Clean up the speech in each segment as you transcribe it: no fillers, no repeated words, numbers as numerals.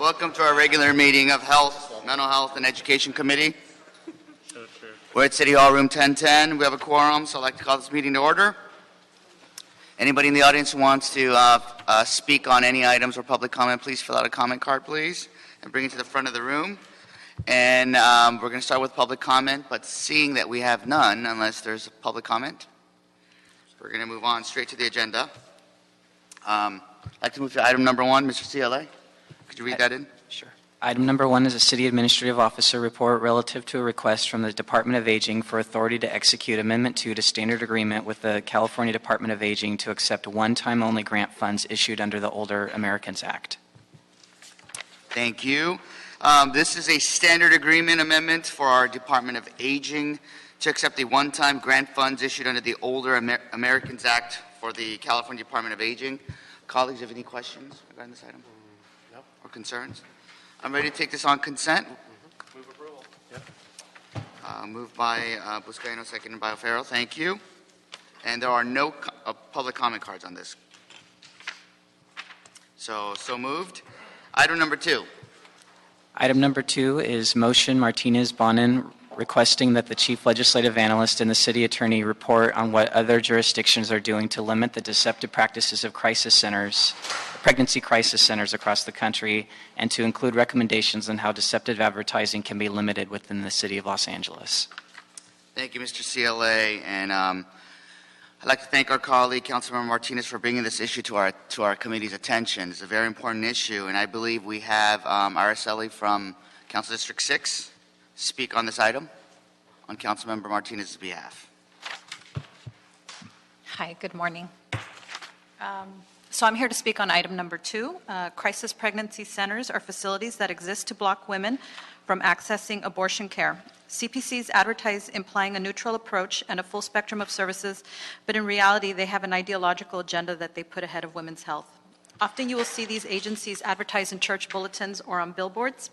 Welcome to our regular meeting of Health, Mental Health, and Education Committee. We're at City Hall, room 1010. We have a quorum, so I'd like to call this meeting to order. Anybody in the audience who wants to speak on any items or public comment, please fill out a comment card, please, and bring it to the front of the room. And we're going to start with public comment, but seeing that we have none, unless there's a public comment, we're going to move on straight to the agenda. I'd like to move to item number 1, Mr. CLA. Could you read that in? Sure. Item number 1 is a City Administrative Officer report relative to a request from the Department of Aging for authority to execute Amendment 2 to Standard Agreement with the California Department of Aging to accept one-time only grant funds issued under the Older Americans Act. Thank you. This is a standard agreement amendment for our Department of Aging to accept the one-time grant funds issued under the Older Americans Act for the California Department of Aging. Colleagues, have any questions regarding this item? No. Or concerns? I'm ready to take this on consent. Move approval. Yep. Moved by Buscaino, seconded by O'Farrell. Thank you. And there are no public comment cards on this. So moved. Item number 2. Item number 2 is motion Martinez-Bonin requesting that the Chief Legislative Analyst and the City Attorney report on what other jurisdictions are doing to limit the deceptive practices of crisis centers, pregnancy crisis centers across the country, and to include recommendations on how deceptive advertising can be limited within the City of Los Angeles. Thank you, Mr. CLA. And I'd like to thank our colleague, Councilmember Martinez, for bringing this issue to our committee's attention. It's a very important issue, and I believe we have Araceli from Council District 6 speak on this item on Councilmember Martinez's behalf. Hi, good morning. So I'm here to speak on item number 2. Crisis pregnancy centers are facilities that exist to block women from accessing abortion care. CPCs advertise implying a neutral approach and a full spectrum of services, but in reality, they have an ideological agenda that they put ahead of women's health. Often you will see these agencies advertise in church bulletins or on billboards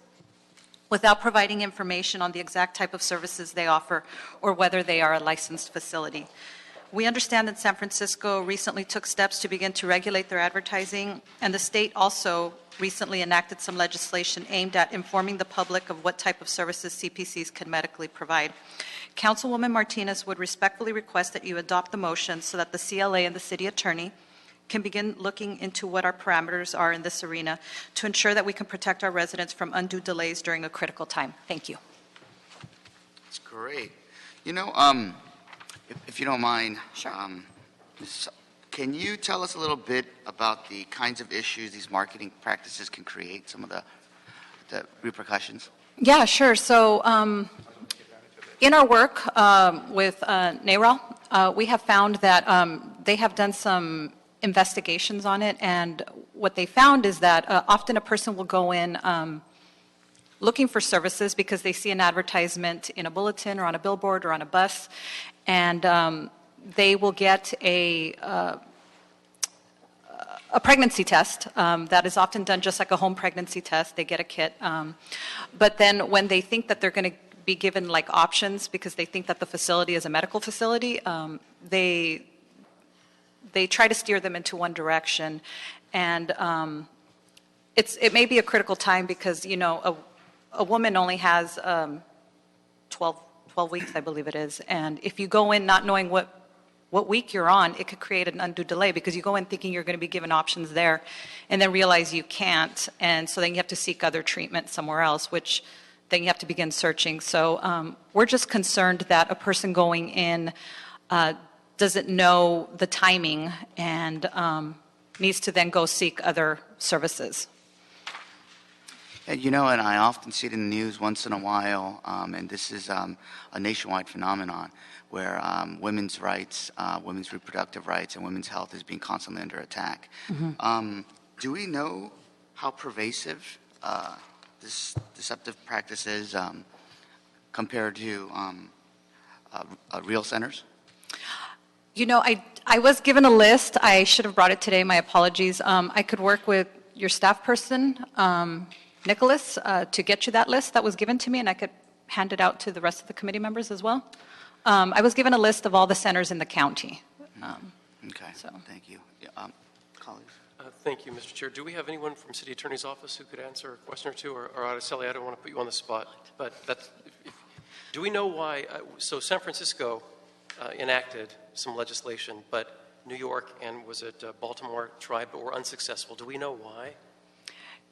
without providing information on the exact type of services they offer or whether they are a licensed facility. We understand that San Francisco recently took steps to begin to regulate their advertising, and the state also recently enacted some legislation aimed at informing the public of what type of services CPCs can medically provide. Councilwoman Martinez would respectfully request that you adopt the motion so that the CLA and the City Attorney can begin looking into what our parameters are in this arena to ensure that we can protect our residents from undue delays during a critical time. Thank you. That's great. You know, if you don't mind, Sure. Can you tell us a little bit about the kinds of issues these marketing practices can create, some of the repercussions? Yeah, sure. So in our work with NARAL, we have found that they have done some investigations on it, and what they found is that often a person will go in looking for services because they see an advertisement in a bulletin or on a billboard or on a bus, and they will get a pregnancy test that is often done just like a home pregnancy test. They get a kit, but then when they think that they're going to be given like options because they think that the facility is a medical facility, they try to steer them into one direction, and it may be a critical time because, you know, a woman only has 12 weeks, I believe it is, and if you go in not knowing what week you're on, it could create an undue delay because you go in thinking you're going to be given options there and then realize you can't, and so then you have to seek other treatment somewhere else, which then you have to begin searching. So we're just concerned that a person going in doesn't know the timing and needs to then go seek other services. Yeah, you know, and I often see it in the news once in a while, and this is a nationwide phenomenon where women's rights, women's reproductive rights, and women's health is being constantly under attack. Mm-hmm. Do we know how pervasive this deceptive practice is compared to real centers? You know, I was given a list. I should have brought it today. My apologies. I could work with your staff person, Nicholas, to get you that list that was given to me, and I could hand it out to the rest of the committee members as well. I was given a list of all the centers in the county. Okay, so. Thank you. Yeah, colleagues. Thank you, Mr. Chair. Do we have anyone from City Attorney's Office who could answer a question or two? Or Araceli, I don't want to put you on the spot, but do we know why? So San Francisco enacted some legislation, but New York and was it Baltimore tried but were unsuccessful. Do we know why?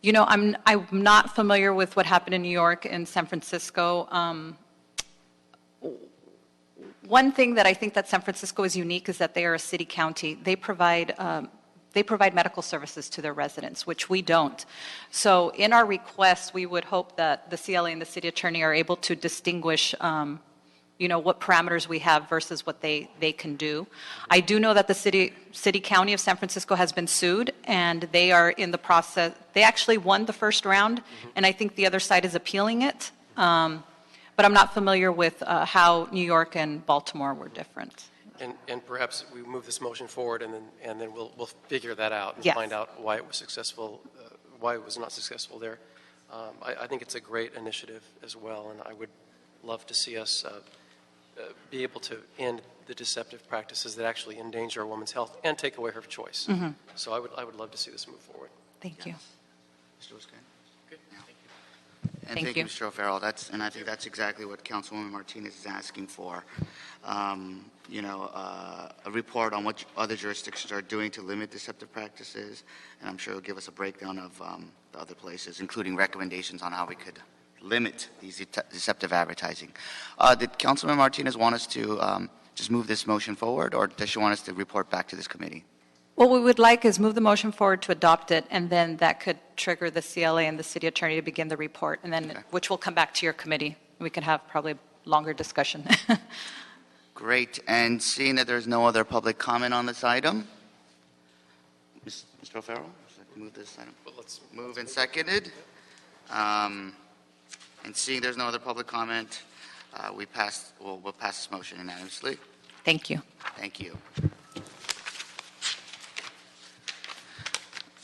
You know, I'm not familiar with what happened in New York and San Francisco. One thing that I think that San Francisco is unique is that they are a city county. They provide medical services to their residents, which we don't. So in our request, we would hope that the CLA and the city attorney are able to distinguish what parameters we have versus what they can do. I do know that the city county of San Francisco has been sued, and they are in the process. They actually won the first round, and I think the other side is appealing it. But I'm not familiar with how New York and Baltimore were different. And perhaps we move this motion forward, and then we'll figure that out and Yes. find out why it was successful, why it was not successful there. I think it's a great initiative as well, and I would love to see us be able to end the deceptive practices that actually endanger a woman's health and take away her choice. Mm-hmm. So I would love to see this move forward. Thank you. Mr. Wiskin? Good. Yeah. Thank you. And Thank thank you. you, Mr. O'Farrell. And I think that's exactly what Councilwoman Martinez is asking for. A report on what other jurisdictions are doing to limit deceptive practices, and I'm sure it'll give us a breakdown of the other places, including recommendations on how we could limit these deceptive advertising. Did Councilwoman Martinez want us to just move this motion forward, or does she want us to report back to this committee? What we would like is move the motion forward to adopt it, and then that could trigger the CLA and the city attorney to begin the report, and then which will come back to your committee. We can have probably a longer discussion. Great. And seeing that there's no other public comment on this item, Mr. O'Farrell, would you like to move this item? But let's Moved and seconded. And seeing there's no other public comment, we'll pass this motion unanimously. Thank you. Thank you.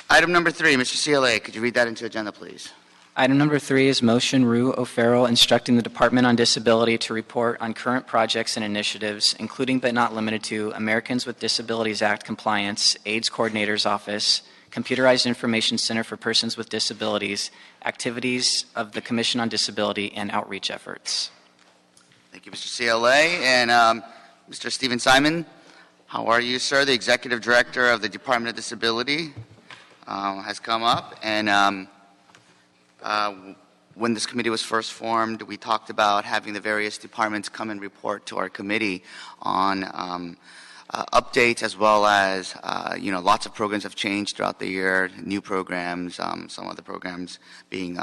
Item number 3, Mr. CLA, could you read that into agenda, please? Item number 3 is motion Rue O'Farrell instructing the Department on Disability to report on current projects and initiatives, including but not limited to Americans with Disabilities Act compliance, AIDS Coordinator's Office, Computerized Information Center for Persons with Disabilities, activities of the Commission on Disability, and outreach efforts. Thank you, Mr. CLA. And Mr. Stephen Simon, how are you, sir? The Executive Director of the Department of Disability has come up. And when this committee was first formed, we talked about having the various departments come and report to our committee on updates, as well as, lots of programs have changed throughout the year, new programs, some other programs being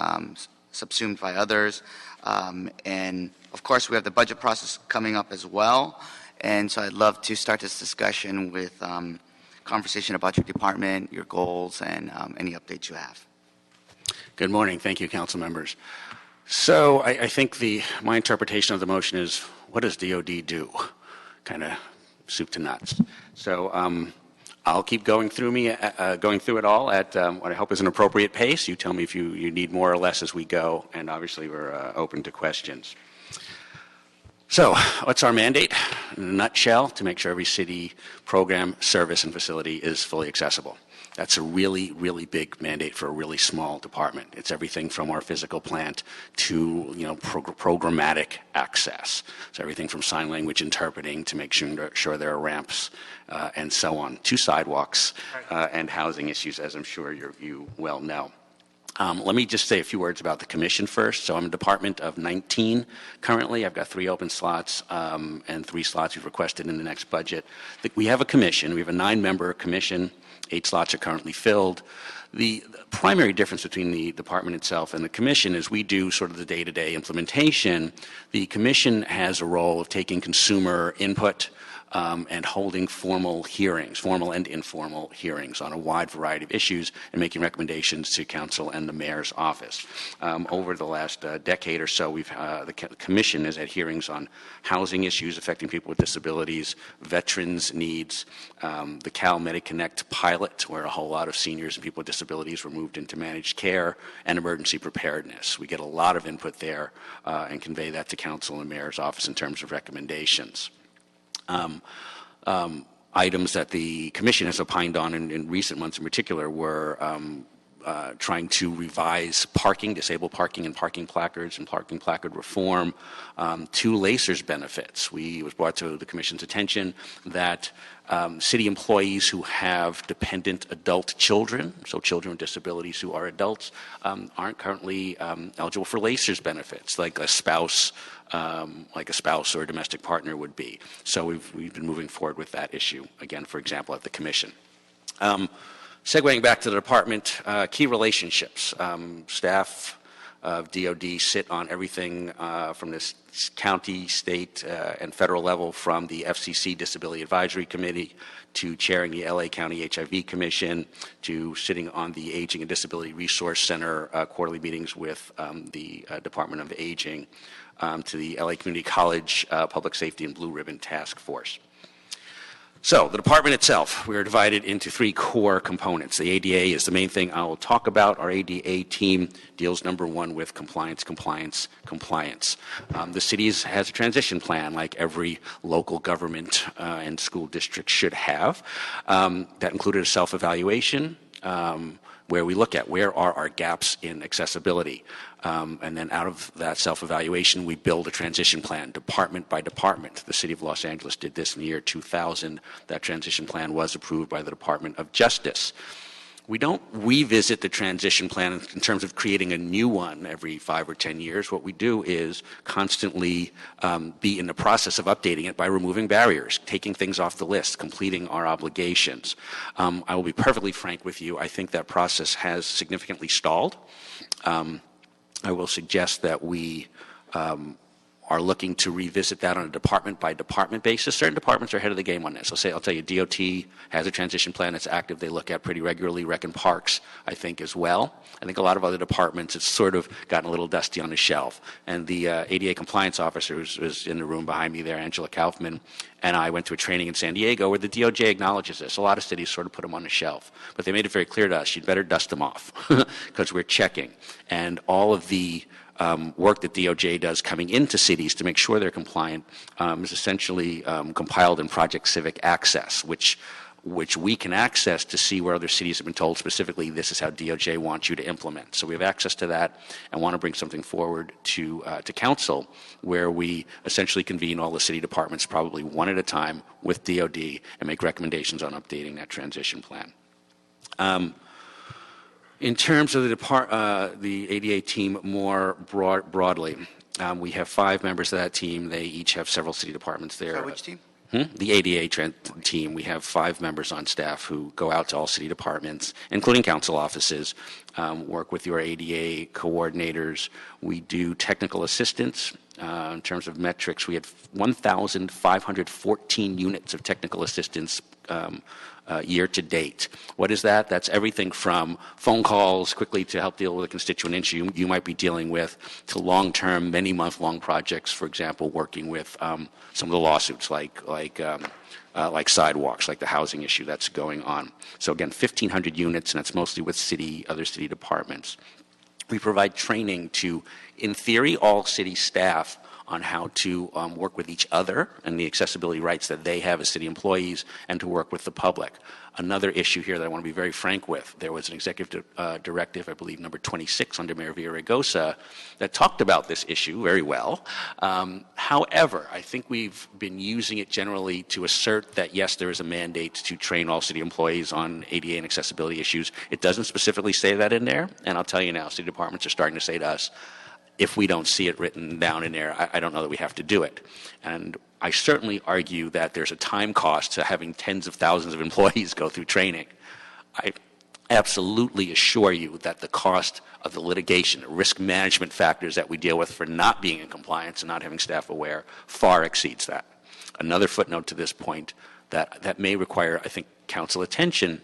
subsumed by others. And, of course, we have the budget process coming up as well. And so I'd love to start this discussion with conversation about your department, your goals, and any updates you have. Good morning. Thank you, council members. So I think my interpretation of the motion is, what does DOD do? Kind of soup to nuts. So I'll keep going through it all at what I hope is an appropriate pace. You tell me if you need more or less as we go, and obviously we're open to questions. So what's our mandate? In a nutshell, to make sure every city program, service, and facility is fully accessible. That's a really, really big mandate for a really small department. It's everything from our physical plant to, programmatic access. So everything from sign language interpreting to make sure there are ramps and so on, to sidewalks and housing issues, as I'm sure you well know. Let me just say a few words about the commission first. So I'm a department of 19 currently. I've got 3 open slots and 3 slots we've requested in the next budget. We have a commission. We have a 9-member commission. 8 slots are currently filled. The primary difference between the department itself and the commission is we do sort of the day-to-day implementation. The commission has a role of taking consumer input and holding formal and informal hearings on a wide variety of issues and making recommendations to council and the mayor's office. Over the last decade or so, the commission has had hearings on housing issues affecting people with disabilities, veterans' needs, the Cal MediConnect pilot, where a whole lot of seniors and people with disabilities were moved into managed care, and emergency preparedness. We get a lot of input there and convey that to council and the mayor's office in terms of recommendations. items that the commission has opined on in recent months in particular were trying to revise parking, disabled parking and parking placards and parking placard reform to LACER's benefits. It was brought to the commission's attention that city employees who have dependent adult children, so children with disabilities who are adults, aren't currently eligible for LACER's benefits, like a spouse or a domestic partner would be. So we've been moving forward with that issue, again, for example, at the commission. Segueing back to the department, key relationships. Staff of DOD sit on everything from this county, state, and federal level, from the FCC Disability Advisory Committee to chairing the LA County HIV Commission to sitting on the Aging and Disability Resource Center quarterly meetings with the Department of Aging, to the LA Community College Public Safety and Blue Ribbon Task Force. So the department itself, we are divided into three core components. The ADA is the main thing I will talk about. Our ADA team deals, number one, with compliance. The city has a transition plan, like every local government and school district should have. That included a self-evaluation, where we look at where are our gaps in accessibility. And then out of that self-evaluation, we build a transition plan, department by department. The City of Los Angeles did this in the year 2000. That transition plan was approved by the Department of Justice. We don't revisit the transition plan in terms of creating a new one every 5 or 10 years. What we do is constantly be in the process of updating it by removing barriers, taking things off the list, completing our obligations. I will be perfectly frank with you. I think that process has significantly stalled. I will suggest that we are looking to revisit that on a department-by-department basis. Certain departments are ahead of the game on this. I'll tell you, DOT has a transition plan that's active. They look at pretty regularly. Rec and Parks, I think, as well. I think a lot of other departments, it's sort of gotten a little dusty on the shelf. And the ADA compliance officer who's in the room behind me there, Angela Kaufman, and I went to a training in San Diego where the DOJ acknowledges this. A lot of cities sort of put them on the shelf. But they made it very clear to us, you'd better dust them off because we're checking. And all of the work that DOJ does coming into cities to make sure they're compliant is essentially compiled in Project Civic Access, which we can access to see where other cities have been told specifically this is how DOJ wants you to implement. So we have access to that and want to bring something forward to council where we essentially convene all the city departments probably one at a time with DOD and make recommendations on updating that transition plan. In terms of the ADA team more broadly, we have 5 members of that team. They each have several city departments there. Sorry, which team? The ADA team. We have 5 members on staff who go out to all city departments, including council offices, work with your ADA coordinators. We do technical assistance. In terms of metrics, we had 1,514 units of technical assistance year to date. What is that? That's everything from phone calls quickly to help deal with a constituent issue you might be dealing with to long-term, many-month-long projects, for example, working with some of the lawsuits like sidewalks, like the housing issue that's going on. So again, 1,500 units, and that's mostly with other city departments. We provide training to, in theory, all city staff on how to work with each other and the accessibility rights that they have as city employees and to work with the public. Another issue here that I want to be very frank with, there was an executive directive, I believe number 26 under Mayor Villaraigosa, that talked about this issue very well. However, I think we've been using it generally to assert that, yes, there is a mandate to train all city employees on ADA and accessibility issues. It doesn't specifically say that in there, and I'll tell you now, city departments are starting to say to us, if we don't see it written down in there, I don't know that we have to do it. And I certainly argue that there's a time cost to having tens of thousands of employees go through training. I absolutely assure you that the cost of the litigation, the risk management factors that we deal with for not being in compliance and not having staff aware far exceeds that. Another footnote to this point that may require, I think, council attention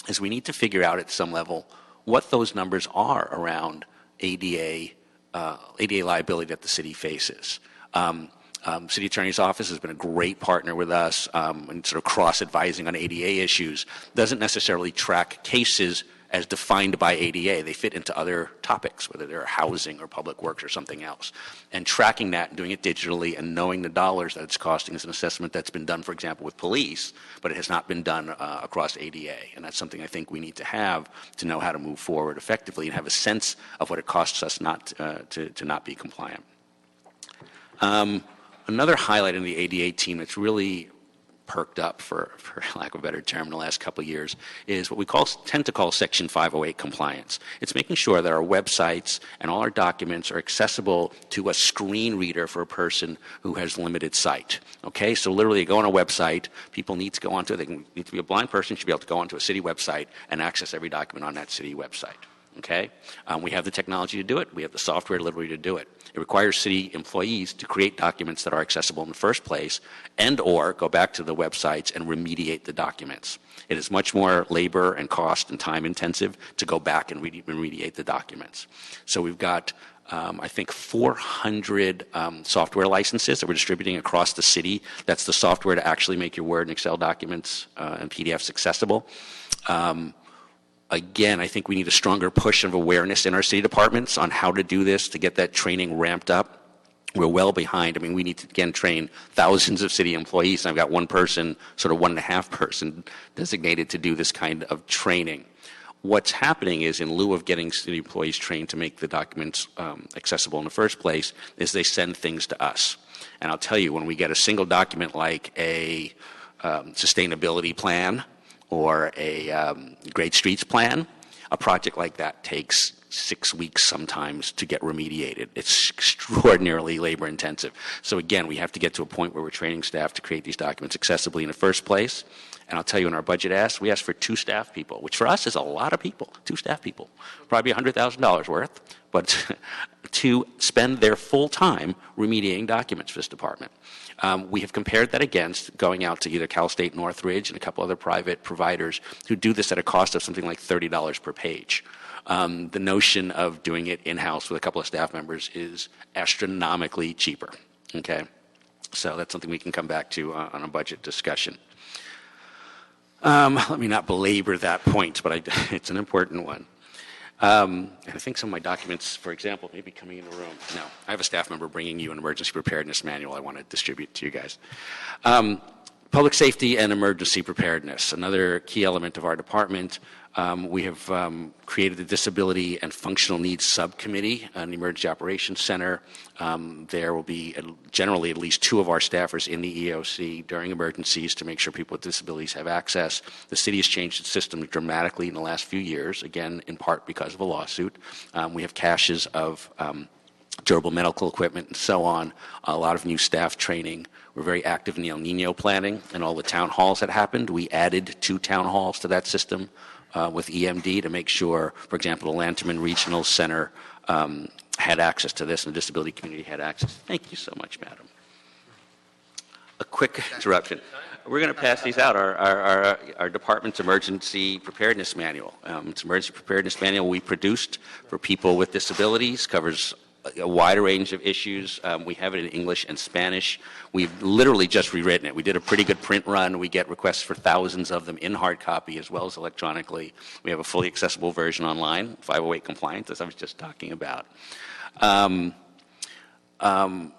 is we need to figure out at some level what those numbers are around ADA liability that the city faces. City Attorney's Office has been a great partner with us and sort of cross-advising on ADA issues. Doesn't necessarily track cases as defined by ADA. They fit into other topics, whether they're housing or public works or something else. And tracking that and doing it digitally and knowing the dollars that it's costing is an assessment that's been done, for example, with police, but it has not been done across ADA. And that's something I think we need to have to know how to move forward effectively and have a sense of what it costs us not to not be compliant. Another highlight in the ADA team that's really perked up, for lack of a better term, in the last couple of years is what we tend to call Section 508 compliance. It's making sure that our websites and all our documents are accessible to a screen reader for a person who has limited sight. Okay, so literally you go on a website, people need to go onto it, they need to be a blind person, should be able to go onto a city website and access every document on that city website. Okay? We have the technology to do it. We have the software literally to do it. It requires city employees to create documents that are accessible in the first place and or go back to the websites and remediate the documents. It is much more labor and cost and time intensive to go back and remediate the documents. So we've got I think 400 software licenses that we're distributing across the city. That's the software to actually make your Word and Excel documents and PDFs accessible. Again, I think we need a stronger push of awareness in our city departments on how to do this, to get that training ramped up. We're well behind. I mean, we need to, again, train thousands of city employees. I've got one person, sort of 1.5 person, designated to do this kind of training. What's happening is, in lieu of getting city employees trained to make the documents accessible in the first place, is they send things to us. And I'll tell you, when we get a single document like a sustainability plan, or a Great Streets plan, a project like that takes 6 weeks sometimes to get remediated. It's extraordinarily labor intensive. So again, we have to get to a point where we're training staff to create these documents accessibly in the first place. And I'll tell you, in our budget we asked for 2 staff people, which for us is a lot of people, 2 staff people, probably $100,000 worth, but to spend their full time remediating documents for this department. We have compared that against going out to either Cal State Northridge and a couple other private providers who do this at a cost of something like $30 per page. The notion of doing it in-house with a couple of staff members is astronomically cheaper. Okay, so that's something we can come back to on a budget discussion. Let me not belabor that point, but it's an important one. And I think some of my documents, for example, may be coming in the room. No, I have a staff member bringing you an emergency preparedness manual I want to distribute to you guys. Public safety and emergency preparedness, another key element of our department. We have created the Disability and Functional Needs Subcommittee in the Emergency Operations Center. There will be generally at least 2 of our staffers in the EOC during emergencies to make sure people with disabilities have access. The city has changed its system dramatically in the last few years, again, in part because of a lawsuit. We have caches of durable medical equipment and so on, a lot of new staff training. We're very active in the El Nino planning and all the town halls that happened. We added 2 town halls to that system with EMD to make sure, for example, the Lanterman Regional Center had access to this and the disability community had access. Thank you so much, madam. A quick interruption. We're going to pass these out, our department's emergency preparedness manual. It's an emergency preparedness manual we produced for people with disabilities, covers a wide range of issues. We have it in English and Spanish. We've literally just rewritten it. We did a pretty good print run. We get requests for thousands of them in hard copy as well as electronically. We have a fully accessible version online, 508 compliant, as I was just talking about.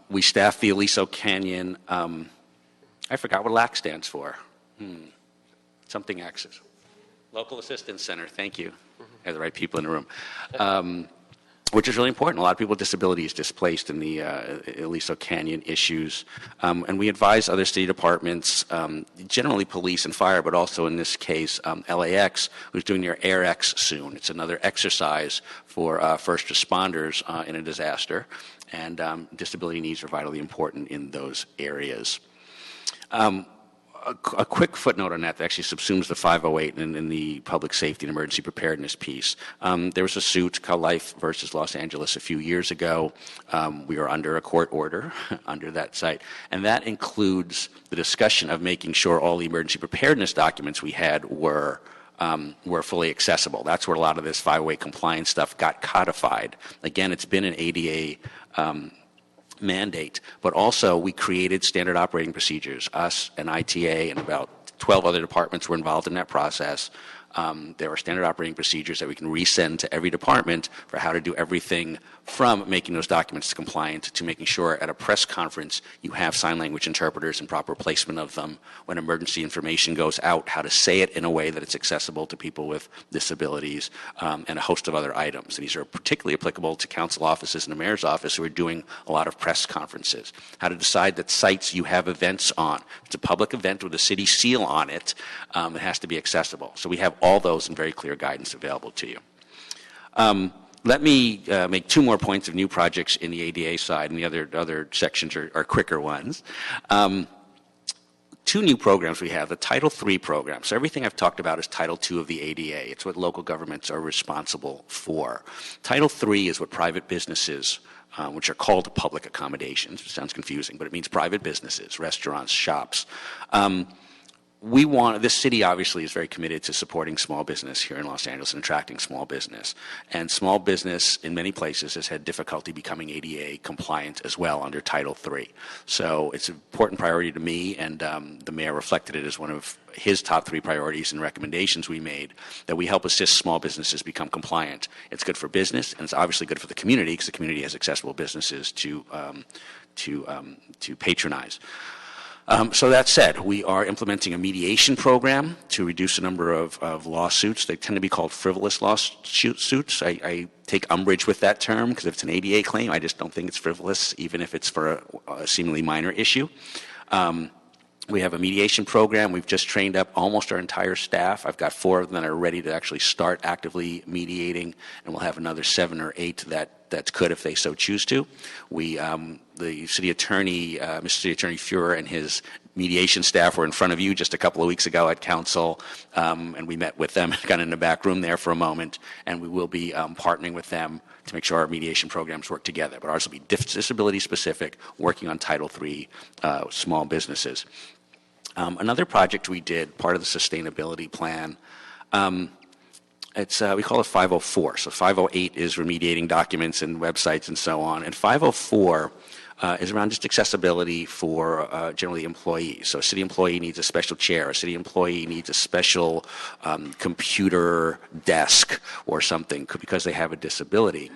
We staff the Aliso Canyon. I forgot what LAC stands for. Something access. Local Assistance Center. Thank you. I have the right people in the room. Which is really important. A lot of people with disabilities displaced in the Aliso Canyon issues. And we advise other city departments, generally police and fire, but also in this case, LAX, who's doing their AirX soon. It's another exercise for first responders in a disaster. And disability needs are vitally important in those areas. A quick footnote on that actually subsumes the 508 in the public safety and emergency preparedness piece. There was a suit called Life versus Los Angeles a few years ago. We are under a court order under that site, and that includes the discussion of making sure all the emergency preparedness documents we had were fully accessible. That's where a lot of this 508 compliance stuff got codified. Again, it's been an ADA mandate, but also we created standard operating procedures. Us and ITA and about 12 other departments were involved in that process. There are standard operating procedures that we can resend to every department for how to do everything from making those documents compliant to making sure at a press conference you have sign language interpreters and proper placement of them. When emergency information goes out, how to say it in a way that it's accessible to people with disabilities, and a host of other items. And these are particularly applicable to council offices and the mayor's office who are doing a lot of press conferences. How to decide that sites you have events on. If it's a public event with a city seal on it, it has to be accessible. So we have all those in very clear guidance available to you. Let me make two more points of new projects in the ADA side, and the other sections are quicker ones. Two new programs we have, the Title III program. So everything I've talked about is Title II of the ADA. It's what local governments are responsible for. Title III is what private businesses, which are called public accommodations. It sounds confusing, but it means private businesses, restaurants, shops. This city obviously is very committed to supporting small business here in Los Angeles and attracting small business. And small business in many places has had difficulty becoming ADA compliant as well under Title III. So it's an important priority to me, and the mayor reflected it as one of his top 3 priorities and recommendations we made, that we help assist small businesses become compliant. It's good for business, and it's obviously good for the community because the community has accessible businesses to patronize. So that said, we are implementing a mediation program to reduce the number of lawsuits. They tend to be called frivolous lawsuits. I take umbrage with that term because if it's an ADA claim, I just don't think it's frivolous, even if it's for a seemingly minor issue. We have a mediation program. We've just trained up almost our entire staff. I've got 4 of them that are ready to actually start actively mediating, and we'll have another 7 or 8 that could if they so choose to. The city attorney, Mr. City Attorney Fuhrer, and his mediation staff were in front of you just a couple of weeks ago at council, and we met with them kind of in the back room there for a moment, and we will be partnering with them to make sure our mediation programs work together. But ours will be disability specific, working on Title III small businesses. Another project we did, part of the sustainability plan, we call it 504. So 508 is remediating documents and websites and so on. And 504 is around just accessibility for generally employees. So a city employee needs a special chair. A city employee needs a special computer desk or something because they have a disability.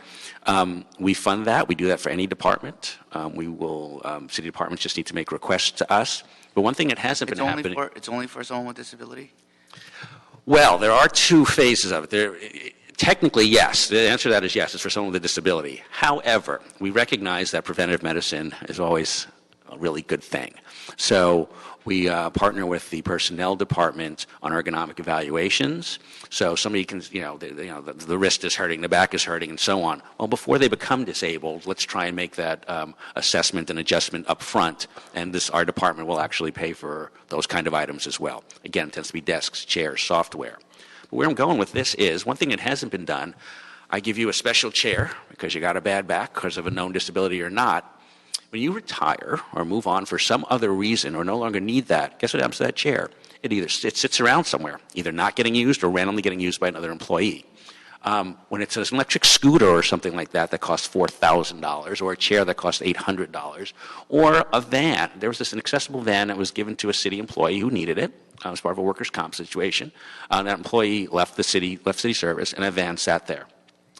We fund that. We do that for any department. City departments just need to make requests to us. But one thing that hasn't been happening... It's only for someone with disability? Well, there are 2 phases of it. Technically, yes. The answer to that is yes. It's for someone with a disability. However, we recognize that preventative medicine is always a really good thing. So we partner with the personnel department on ergonomic evaluations. So somebody can, the wrist is hurting, the back is hurting, and so on. Well, before they become disabled, let's try and make that assessment and adjustment up front. And our department will actually pay for those kind of items as well. Again, it tends to be desks, chairs, software. But where I'm going with this is, one thing that hasn't been done, I give you a special chair because you got a bad back because of a known disability or not. When you retire or move on for some other reason or no longer need that, guess what happens to that chair? It sits around somewhere, either not getting used or randomly getting used by another employee. When it's an electric scooter or something like that costs $4,000, or a chair that costs $800, or a van. There was an accessible van that was given to a city employee who needed it as part of a workers' comp situation. That employee left city service, and a van sat there.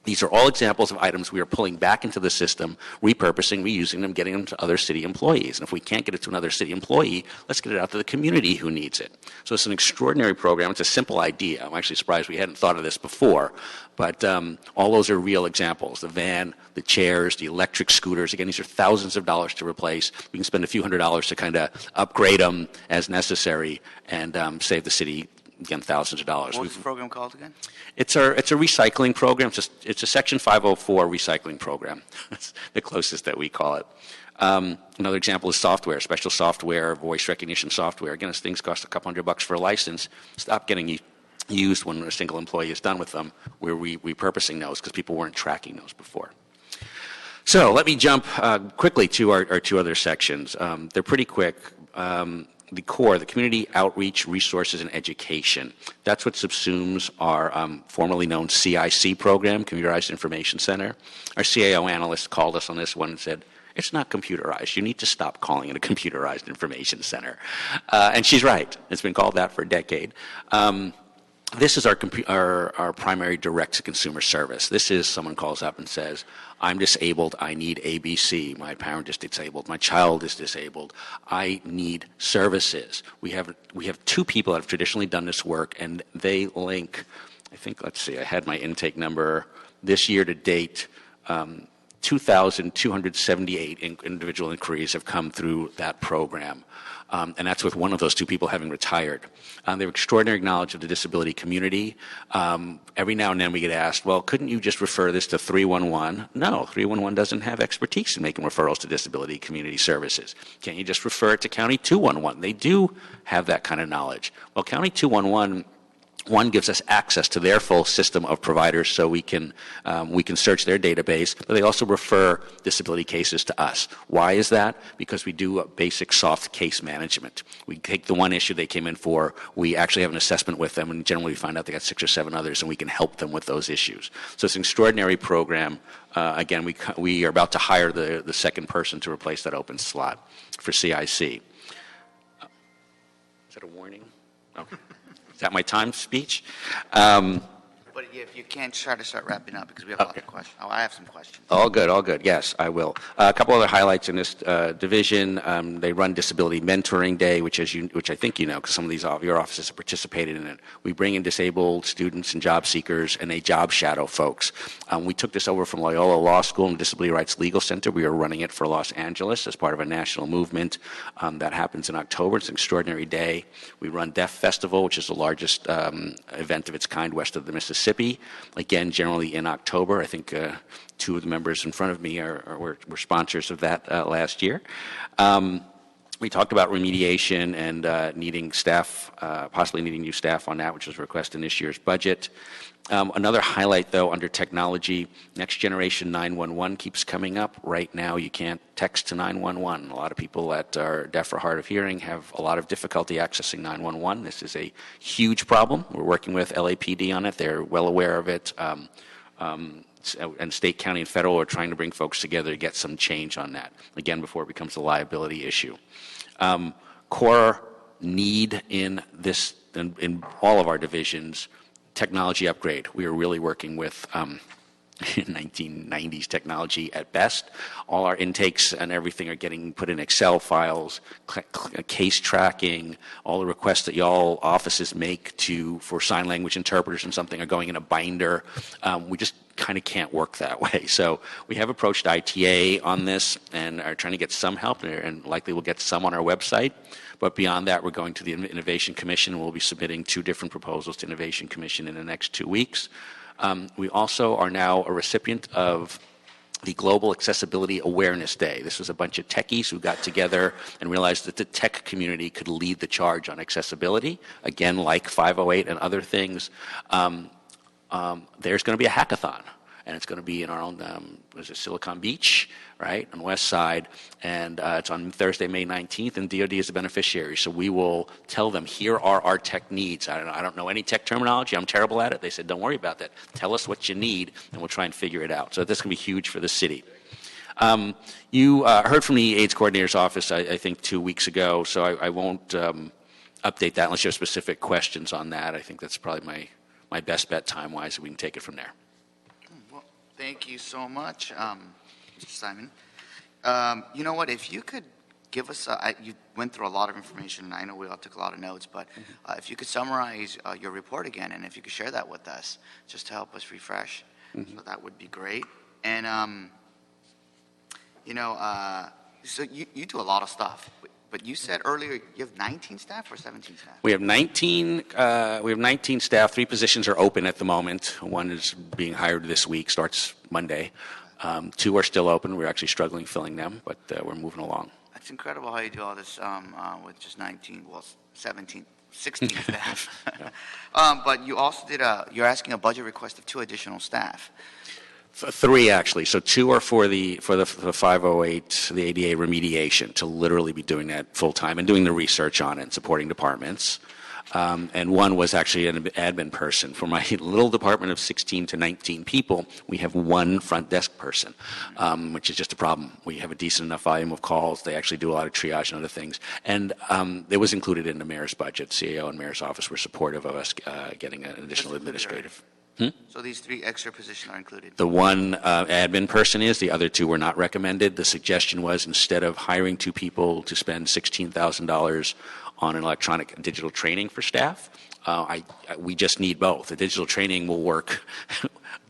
These are all examples of items we are pulling back into the system, repurposing, reusing them, getting them to other city employees. And if we can't get it to another city employee, let's get it out to the community who needs it. So it's an extraordinary program. It's a simple idea. I'm actually surprised we hadn't thought of this before. But all those are real examples. The van, the chairs, the electric scooters. Again, these are thousands of dollars to replace. We can spend a few $100s to kind of upgrade them as necessary and save the city, again, thousands of dollars. What's the program called again? It's a recycling program. It's a Section 504 recycling program. That's the closest that we call it. Another example is software, special software, voice recognition software. Again, as things cost a couple $100 for a license, stop getting used when a single employee is done with them. We're repurposing those because people weren't tracking those before. So let me jump quickly to our 2 other sections. They're pretty quick. The core, the community outreach, resources, and education. That's what subsumes our formerly known CIC program, Computerized Information Center. Our CAO analyst called us on this one and said, it's not computerized. You need to stop calling it a computerized information center. And she's right. It's been called that for a decade. this is our primary direct-to-consumer service. This is someone calls up and says, I'm disabled, I need ABC, my parent is disabled, my child is disabled, I need services. We have two people that have traditionally done this work, and they link, I think, let's see, I had my intake number this year to date, 2,278 individual inquiries have come through that program. And that's with one of those two people having retired. They have extraordinary knowledge of the disability community. Every now and then we get asked, well, couldn't you just refer this to 311? No, 311 doesn't have expertise in making referrals to disability community services. Can't you just refer it to County 211? They do have that kind of knowledge. Well, County 211 gives us access to their full system of providers so we can search their database, but they also refer disability cases to us. Why is that? Because we do a basic soft case management. We take the one issue they came in for, we actually have an assessment with them, and generally we find out they got 6 or 7 others, and we can help them with those issues. So it's an extraordinary program. Again, we are about to hire the second person to replace that open slot for CIC. Is that a warning? Okay. Is that my time speech? But if you can't start wrapping up, because we have a lot of questions. Oh, I have some questions. All good. Yes, I will. A couple other highlights in this division. They run Disability Mentoring Day, which I think you know, because some of your offices have participated in it. We bring in disabled students and job seekers, and they job shadow folks. We took this over from Loyola Law School and Disability Rights Legal Center. We are running it for Los Angeles as part of a national movement that happens in October. It's an extraordinary day. We run Deaf Festival, which is the largest event of its kind west of the Mississippi. Again, generally in October. I think 2 of the members in front of me were sponsors of that last year. We talked about remediation and needing staff, possibly needing new staff on that, which was a request in this year's budget. Another highlight, though, under technology, Next Generation 911 keeps coming up. Right now, you can't text to 911. A lot of people that are deaf or hard of hearing have a lot of difficulty accessing 911. This is a huge problem. We're working with LAPD on it. They're well aware of it. And state, county, and federal are trying to bring folks together to get some change on that, again, before it becomes a liability issue. Core need in all of our divisions, technology upgrade. We are really working with 1990s technology at best. All our intakes and everything are getting put in Excel files, case tracking, all the requests that y'all offices make for sign language interpreters and something are going in a binder. We just kind of can't work that way. So we have approached ITA on this and are trying to get some help, and likely we'll get some on our website. But beyond that, we're going to the Innovation Commission, and we'll be submitting 2 different proposals to Innovation Commission in the next 2 weeks. We also are now a recipient of the Global Accessibility Awareness Day. This was a bunch of techies who got together and realized that the tech community could lead the charge on accessibility. Again, like 508 and other things, there's going to be a hackathon. And it's going to be in our own, Silicon Beach, right, on the west side. And it's on Thursday, May 19th, and DOD is the beneficiary. So we will tell them, here are our tech needs. I don't know any tech terminology. I'm terrible at it. They said, don't worry about that. Tell us what you need, and we'll try and figure it out. So this can be huge for the city. You heard from the AIDS Coordinator's Office, I think, 2 weeks ago, so I won't update that unless you have specific questions on that. I think that's probably my best bet time-wise, so we can take it from there. Thank you so much, Mr. Simon. You know what, if you could give us, you went through a lot of information, and I know we all took a lot of notes, but if you could summarize your report again, and if you could share that with us, just to help us refresh, so that would be great. And, so you do a lot of stuff, but you said earlier you have 19 staff or 17 staff? We have 19 staff. 3 positions are open at the moment. 1 is being hired this week, starts Monday. 2 are still open. We're actually struggling filling them, but we're moving along. That's incredible how you do all this with just 16 staff. But you also you're asking a budget request of 2 additional staff. 3 actually. So 2 are for the 508, the ADA remediation, to literally be doing that full time and doing the research on it and supporting departments. And one was actually an admin person. For my little department of 16 to 19 people, we have one front desk person, which is just a problem. We have a decent enough volume of calls. They actually do a lot of triage and other things. And it was included in the mayor's budget. CEO and mayor's office were supportive of us getting an additional administrative. So these 3 extra positions are included? The one admin person is, the other 2 were not recommended. The suggestion was, instead of hiring 2 people to spend $16,000 on an electronic and digital training for staff, we just need both. The digital training will work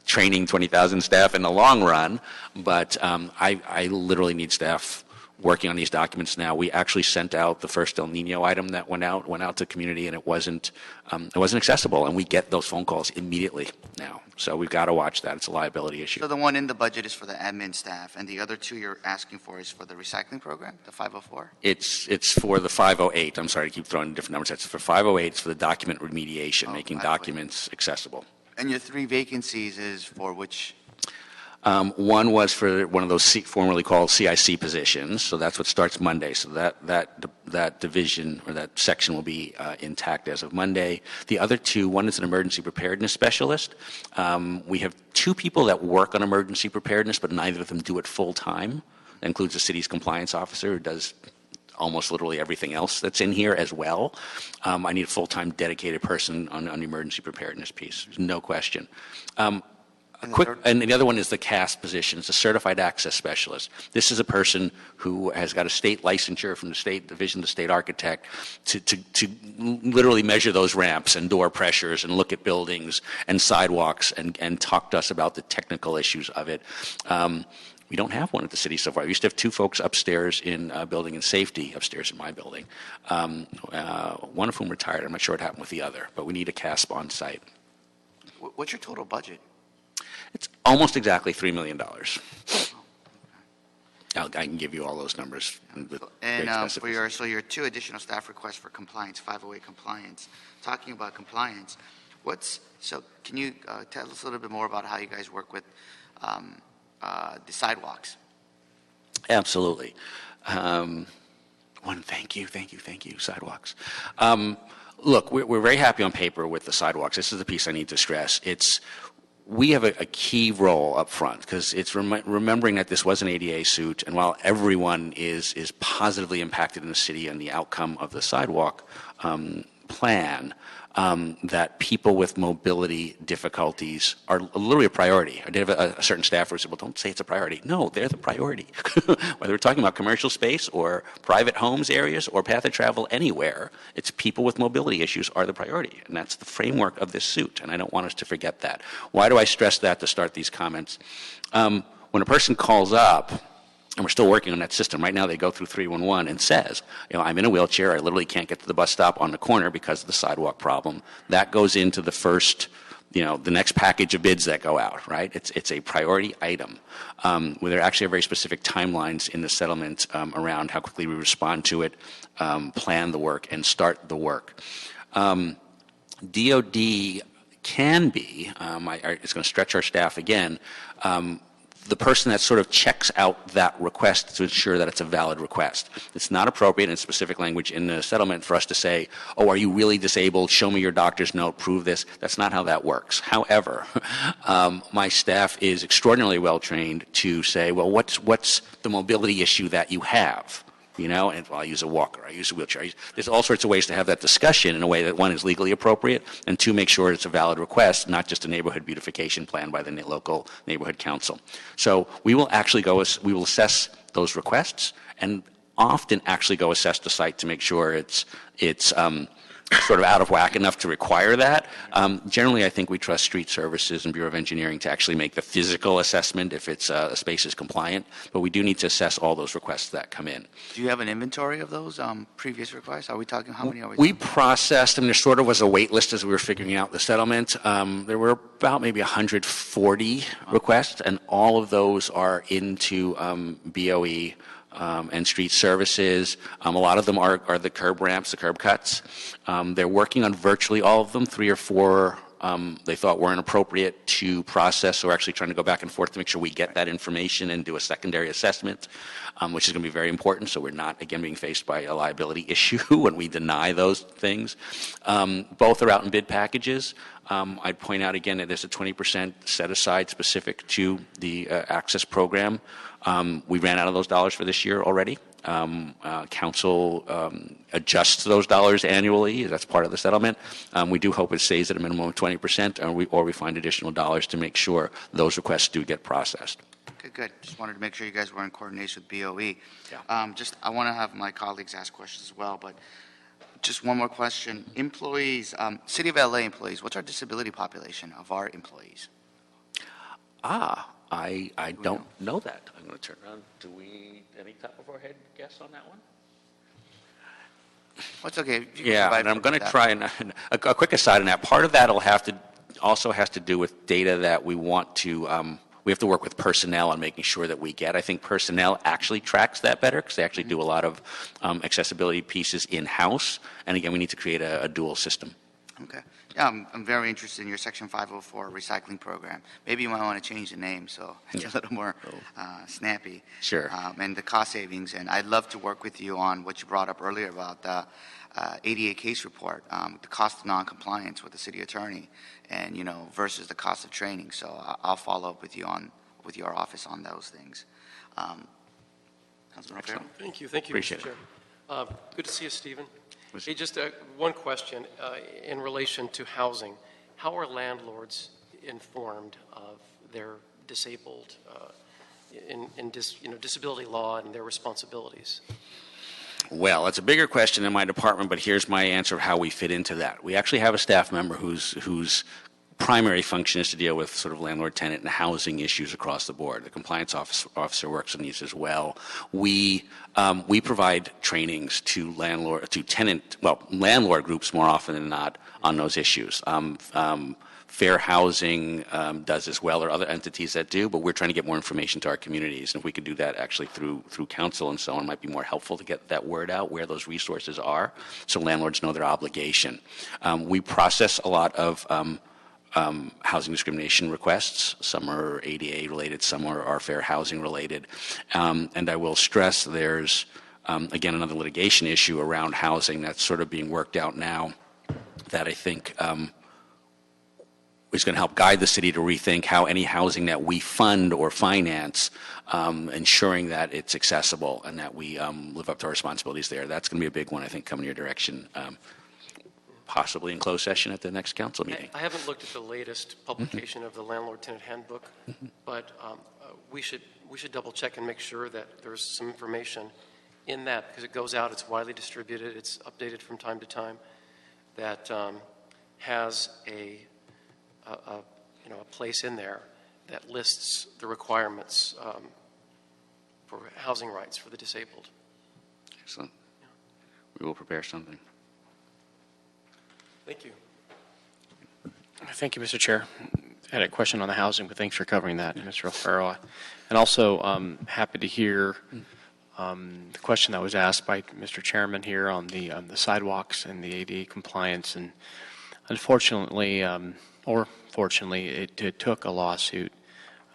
training 20,000 staff in the long run, but I literally need staff working on these documents now. We actually sent out the first El Nino item that went out to the community, and it wasn't accessible, and we get those phone calls immediately now. So we've got to watch that. It's a liability issue. So the one in the budget is for the admin staff, and the other 2 you're asking for is for the recycling program, the 504? It's for the 508. I'm sorry to keep throwing different numbers. It's for 508. It's for the document remediation, making 508. documents accessible. And your 3 vacancies is for which? One was for one of those formerly called CIC positions, so that's what starts Monday. So that division or that section will be intact as of Monday. The other 2, one is an emergency preparedness specialist. We have 2 people that work on emergency preparedness, but neither of them do it full time. That includes the city's compliance officer, who does almost literally everything else that's in here as well. I need a full-time dedicated person on the emergency preparedness piece, no question. And the other one is the CAS position. It's a certified access specialist. This is a person who has got a state licensure from the state division, the state architect, to literally measure those ramps and door pressures and look at buildings and sidewalks and talk to us about the technical issues of it. We don't have one at the city so far. We used to have 2 folks upstairs in building and safety, upstairs in my building, one of whom retired. I'm not sure what happened with the other, but we need a CASP on site. What's your total budget? It's almost exactly $3 million. I can give you all those numbers. And for your 2 additional staff requests for compliance, 508 compliance, talking about compliance, can you tell us a little bit more about how you guys work with the sidewalks? Absolutely. Thank you, sidewalks. Look, we're very happy on paper with the sidewalks. This is the piece I need to stress. We have a key role up front, because it's remembering that this was an ADA suit, and while everyone is positively impacted in the city and the outcome of the sidewalk plan, that people with mobility difficulties are literally a priority. I did have a certain staffer who said, well, don't say it's a priority. No, they're the priority. Whether we're talking about commercial space or private homes areas or path of travel anywhere, it's people with mobility issues are the priority. And that's the framework of this suit, and I don't want us to forget that. Why do I stress that to start these comments? When a person calls up, and we're still working on that system. Right now they go through 311 and says, I'm in a wheelchair. I literally can't get to the bus stop on the corner because of the sidewalk problem. That goes into the first, the next package of bids that go out, right? It's a priority item. Where there actually are very specific timelines in the settlement around how quickly we respond to it, plan the work, and start the work. DOD can be, it's going to stretch our staff again, the person that sort of checks out that request to ensure that it's a valid request. It's not appropriate in specific language in the settlement for us to say, are you really disabled? Show me your doctor's note, prove this. That's not how that works. However, my staff is extraordinarily well trained to say, what's the mobility issue that you have? I use a walker, I use a wheelchair. There's all sorts of ways to have that discussion in a way that, 1, is legally appropriate, and 2, make sure it's a valid request, not just a neighborhood beautification plan by the local neighborhood council. So we will actually we will assess those requests, and often actually go assess the site to make sure it's sort of out of whack enough to require that. Generally, I think we trust street services and Bureau of Engineering to actually make the physical assessment if it's a space is compliant, but we do need to assess all those requests that come in. Do you have an inventory of those previous requests? Are we talking, how many are we We talking? processed, there sort of was a wait list as we were figuring out the settlement. There were about maybe 140 requests, and all of those are into BOE and street services. A lot of them are the curb ramps, the curb cuts. They're working on virtually all of them. 3 or 4 they thought weren't appropriate to process. So we're actually trying to go back and forth to make sure we get that information and do a secondary assessment, which is going to be very important. So we're not, again, being faced by a liability issue when we deny those things. Both are out in bid packages. I'd point out again that there's a 20% set aside specific to the access program. We ran out of those dollars for this year already. Council adjusts those dollars annually. That's part of the settlement. We do hope it stays at a minimum of 20%, or we find additional dollars to make sure those requests do get processed. Okay, good. Just wanted to make sure you guys were in coordination with BOE. Yeah. I want to have my colleagues ask questions as well, but just one more question. Employees, City of LA employees, what's our disability population of our employees? I don't know that. I'm going to turn around. Do we, any top of our head guess on that one? What's okay? You can Yeah, provide and I'm going to that. try and a quick aside on that. Part of that will also has to do with data that we want to. We have to work with personnel on making sure that we get. I think personnel actually tracks that better because they actually do a lot of accessibility pieces in-house. And again, we need to create a dual system. Okay. Yeah, I'm very interested in your Section 504 recycling program. Maybe you might want to change the name so it's a little more snappy. Sure. And the cost savings. And I'd love to work with you on what you brought up earlier about the ADA case report, the cost of noncompliance with the city attorney, and versus the cost of training. So I'll follow up with you with your office on those things. Councilman O'Farrell? Thank you, Appreciate Mr. Chair. Good to see you, Stephen. Hey, just one question in relation to housing. How are landlords informed of their disabled, disability law and their responsibilities? Well, it's a bigger question in my department, but here's my answer of how we fit into that. We actually have a staff member whose primary function is to deal with sort of landlord, tenant, and housing issues across the board. The compliance officer works on these as well. We provide trainings to landlord groups more often than not on those issues. Fair Housing does as well, or other entities that do, but we're trying to get more information to our communities. And if we could do that actually through council and so on, it might be more helpful to get that word out where those resources are so landlords know their obligation. We process a lot of housing discrimination requests. Some are ADA related, some are fair housing related. And I will stress there's, again, another litigation issue around housing that's sort of being worked out now that I think is going to help guide the city to rethink how any housing that we fund or finance, ensuring that it's accessible and that we live up to our responsibilities there. That's going to be a big one, I think, coming your direction. Possibly in closed session at the next council meeting. I haven't looked at the latest publication of the Landlord-Tenant Handbook, but we should double check and make sure that there's some information in that because it goes out, it's widely distributed, it's updated from time to time, that has a place in there that lists the requirements for housing rights for the disabled. Excellent. We will prepare something. Thank you. Thank you, Mr. Chair. I had a question on the housing, but thanks for covering that, Mr. O'Farrell. And also, happy to hear the question that was asked by Mr. Chairman here on the sidewalks and the ADA compliance. And unfortunately, or fortunately, it took a lawsuit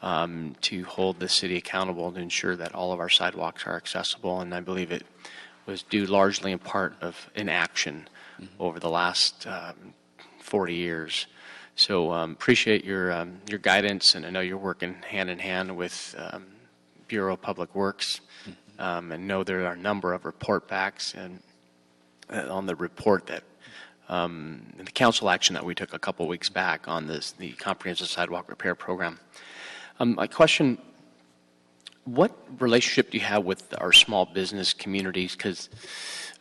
to hold the city accountable to ensure that all of our sidewalks are accessible. And I believe it was due largely in part of inaction over the last 40 years. So appreciate your guidance, and I know you're working hand in hand with Bureau of Public Works, and know there are a number of report backs and on the report that the council action that we took a couple weeks back on the comprehensive sidewalk repair program. My question: what relationship do you have with our small business communities? Because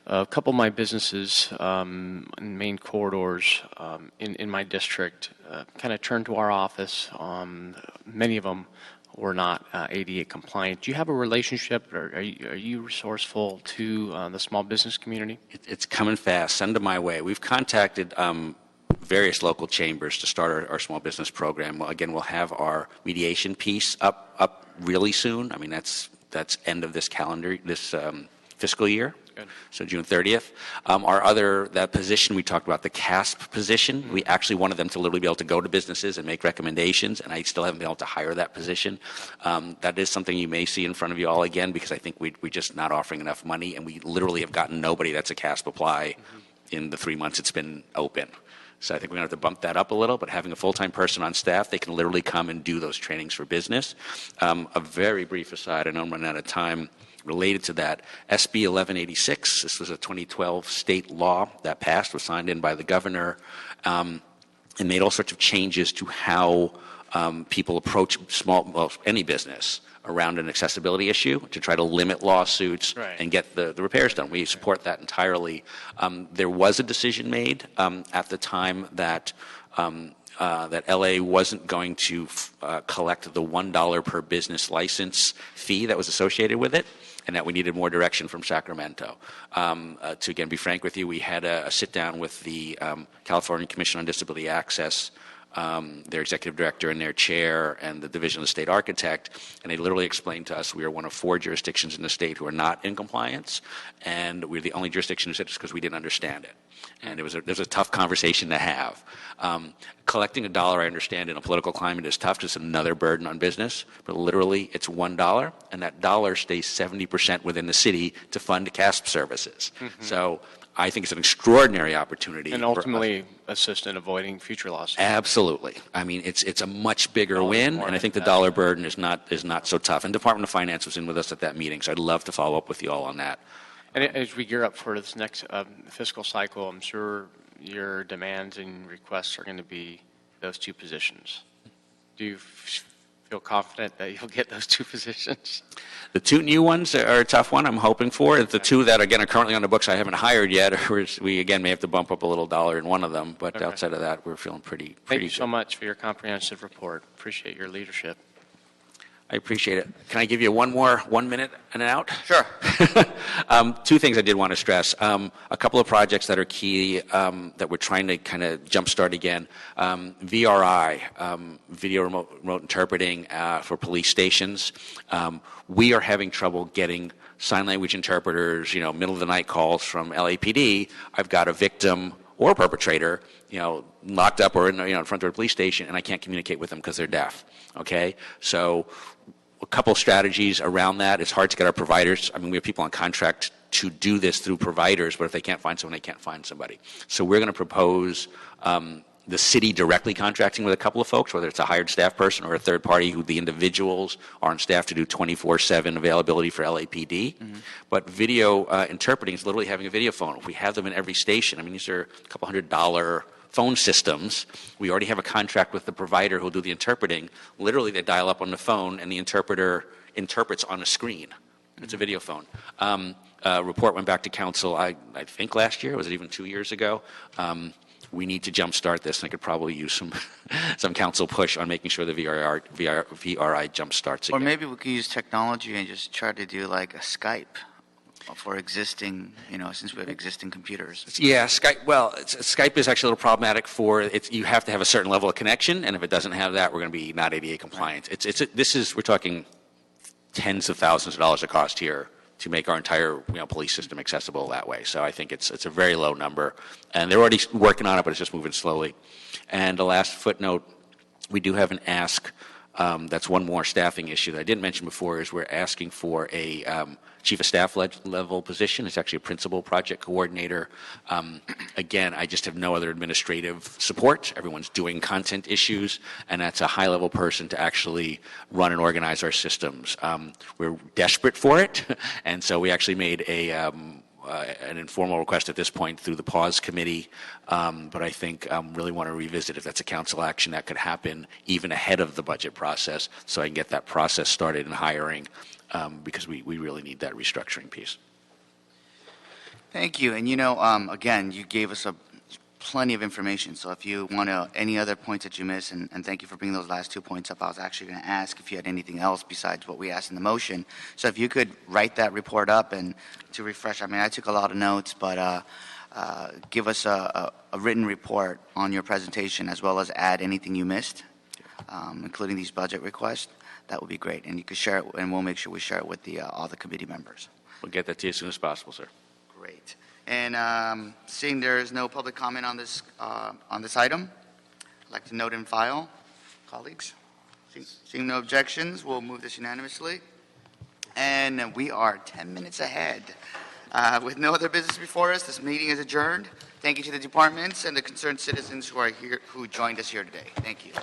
a couple of my businesses in main corridors in my district kind of turned to our office. Many of them were not ADA compliant. Do you have a relationship, or are you resourceful to the small business community? It's coming fast. Send them my way. We've contacted various local chambers to start our small business program. Well, again, we'll have our mediation piece up really soon. I mean, that's end of this fiscal year. Good. So June 30th. That position, we talked about the CASP position. We actually wanted them to literally be able to go to businesses and make recommendations, and I still haven't been able to hire that position. That is something you may see in front of you all again, because I think we're just not offering enough money, and we literally have gotten nobody that's a CASP apply in the 3 months it's been open. So I think we're going to have to bump that up a little, but having a full-time person on staff, they can literally come and do those trainings for business. A very brief aside, I know I'm running out of time, related to that, SB 1186, this was a 2012 state law that passed, was signed in by the governor, and made all sorts of changes to how people approach any business around an accessibility issue to try to limit lawsuits and get the repairs done. We support that entirely. There was a decision made at the time that that LA wasn't going to collect the $1 per business license fee that was associated with it, and that we needed more direction from Sacramento. To again be frank with you, we had a sit down with the California Commission on Disability Access, their executive director and their chair, and the division of the state architect, and they literally explained to us we are one of 4 jurisdictions in the state who are not in compliance, and we're the only jurisdiction who said it's because we didn't understand it. And there was a tough conversation to have. Collecting $1, I understand, in a political climate is tough, just another burden on business, but literally it's $1, and that dollar stays 70% within the city to fund CASP services. So I think it's an extraordinary opportunity. And ultimately assist in avoiding future losses. Absolutely. I mean, it's a much bigger win, and I think the dollar burden is not so tough. And Department of Finance was in with us at that meeting, so I'd love to follow up with you all on that. And as we gear up for this next fiscal cycle, I'm sure your demands and requests are going to be those 2 positions. Do you feel confident that you'll get those 2 positions? The 2 new ones are a tough one I'm hoping for. The 2 that, again, are currently on the books I haven't hired yet, we, again, may have to bump up a little dollar in one of them, but outside of that, we're feeling pretty Thank you good. so much for your comprehensive report. Appreciate your leadership. I appreciate it. Can I give you 1 minute and an out? Sure. 2 things I did want to stress. A couple of projects that are key that we're trying to kind of jumpstart again. VRI, video remote interpreting for police stations. We are having trouble getting sign language interpreters, middle of the night calls from LAPD. I've got a victim or a perpetrator, locked up or in front of a police station, and I can't communicate with them because they're deaf. Okay, so a couple strategies around that. It's hard to get our providers. I mean, we have people on contract to do this through providers, but if they can't find someone, they can't find somebody. So we're going to propose the city directly contracting with a couple of folks, whether it's a hired staff person or a third party who the individuals are on staff to do 24/7 availability for LAPD. But video interpreting is literally having a video phone. If we have them in every station, I mean, these are a couple $100 phone systems. We already have a contract with the provider who will do the interpreting. Literally, they dial up on the phone, and the interpreter interprets on a screen. It's a video phone. Report went back to council, I think last year. Was it even 2 years ago? We need to jumpstart this, and I could probably use some council push on making sure the VRI jumpstarts again. Or maybe we could use technology and just try to do like a Skype for existing, since we have existing computers. Yeah, Skype. Well, Skype is actually a little problematic for it. You have to have a certain level of connection, and if it doesn't have that, we're going to be not ADA compliant. Right. We're talking tens of thousands of dollars of cost here to make our entire police system accessible that way. So I think it's a very low number, and they're already working on it, but it's just moving slowly. And the last footnote, we do have an ask. That's one more staffing issue that I didn't mention before. Is we're asking for a chief of staff level position. It's actually a principal project coordinator. Again, I just have no other administrative support. Everyone's doing content issues, and that's a high-level person to actually run and organize our systems. We're desperate for it, and so we actually made an informal request at this point through the pause committee, but I think really want to revisit if that's a council action that could happen even ahead of the budget process, so I can get that process started in hiring, because we really need that restructuring piece. Thank you. And again, you gave us plenty of information. So if you want any other points that you missed, and thank you for bringing those last 2 points up. I was actually going to ask if you had anything else besides what we asked in the motion. So if you could write that report up and to refresh. I mean, I took a lot of notes, but give us a written report on your presentation as well as add anything you missed, including these budget requests. That would be great. And you could share it, and we'll make sure we share it with all the committee members. We'll get that to you as soon as possible, sir. Great. And seeing there is no public comment on this item, I'd like to note and file. Colleagues, seeing no objections, we'll move this unanimously. And we are 10 minutes ahead. With no other business before us, this meeting is adjourned. Thank you to the departments and the concerned citizens who are here, who joined us here today. Thank you.